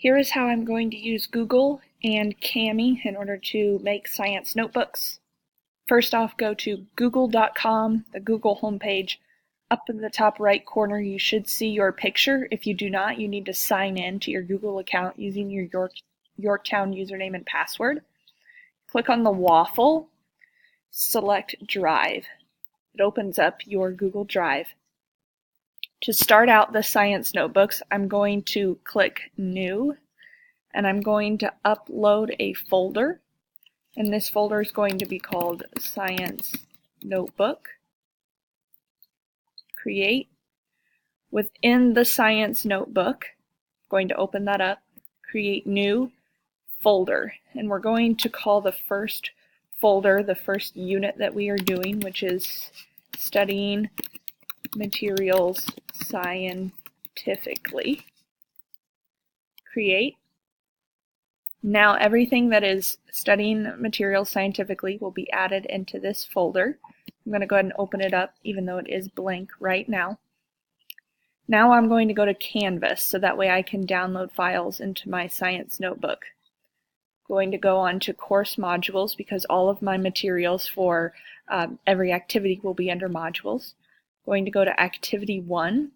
Here is how I'm going to use Google and Kami in order to make science notebooks. First off, go to google.com, the Google homepage. Up in the top right corner, you should see your picture. If you do not, you need to sign in to your Google account using your Yorktown username and password. Click on the waffle, select Drive. It opens up your Google Drive. To start out the science notebooks, I'm going to click New, and I'm going to upload a folder, and this folder is going to be called Science Notebook. Create. Within the Science Notebook, I'm going to open that up, create New Folder, and we're going to call the first folder the first unit that we are doing, which is Studying Materials Scientifically. Create. Now everything that is Studying Materials Scientifically will be added into this folder. I'm going to go ahead and open it up even though it is blank right now. Now I'm going to go to Canvas so that way I can download files into my science notebook. Going to go on to course modules because all of my materials for every activity will be under modules. Going to go to Activity 1,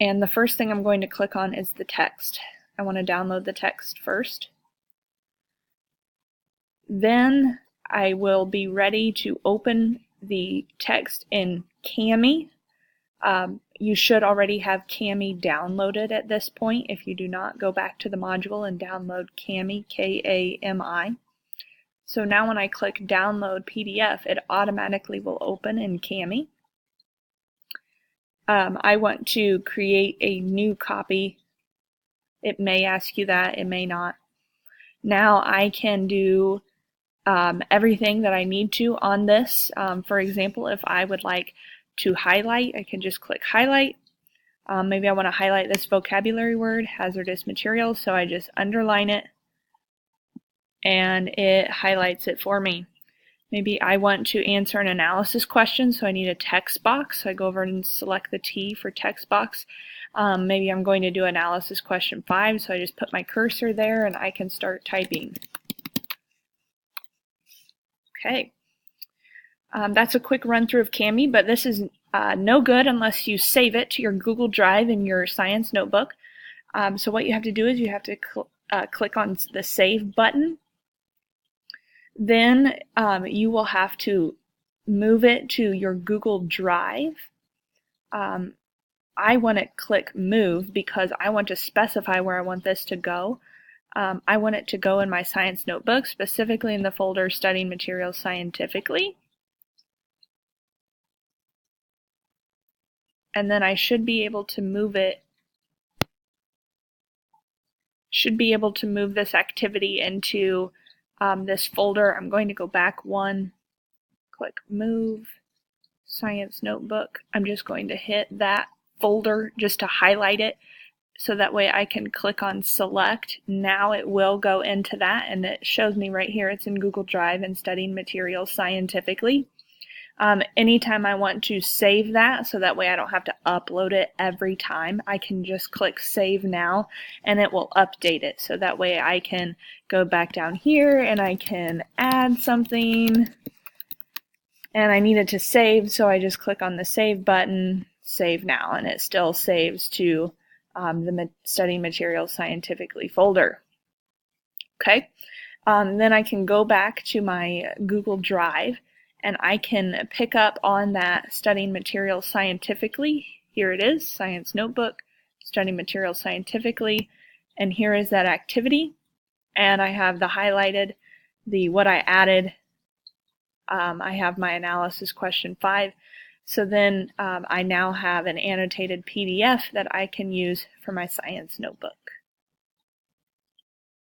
and the first thing I'm going to click on is the text. I want to download the text first. Then I will be ready to open the text in Kami. You should already have Kami downloaded at this point. If you do not, go back to the module and download Kami, K-A-M-I. So now when I click Download PDF, it automatically will open in Kami. I want to create a new copy. It may ask you that, it may not. Now I can do everything that I need to on this. For example, if I would like to highlight, I can just click Highlight. Maybe I want to highlight this vocabulary word, hazardous materials, so I just underline it and it highlights it for me. Maybe I want to answer an analysis question, so I need a text box. So I go over and select the T for text box. Maybe I'm going to do analysis question 5, so I just put my cursor there and I can start typing. Okay. That's a quick run through of Kami, but this is no good unless you save it to your Google Drive in your science notebook. So what you have to do is you have to click on the Save button. Then you will have to move it to your Google Drive. I want to click Move because I want to specify where I want this to go. I want it to go in my science notebook, specifically in the folder Studying Materials Scientifically. And then I should be able to move it, move this activity into this folder. I'm going to go back one, click Move, Science Notebook. I'm just going to hit that folder just to highlight it so that way I can click on Select. Now it will go into that and it shows me right here it's in Google Drive and Studying Materials Scientifically. Anytime I want to save that, so that way I don't have to upload it every time, I can just click Save Now and it will update it. So that way I can go back down here and I can add something and I need it to save, so I just click on the Save button, Save Now, and it still saves to the Studying Materials Scientifically folder. Okay, then I can go back to my Google Drive and I can pick up on that Studying Materials Scientifically. Here it is, Science Notebook, Studying Materials Scientifically, and here is that activity. And I have the highlighted, what I added. I have my analysis question 5. So then I now have an annotated PDF that I can use for my science notebook.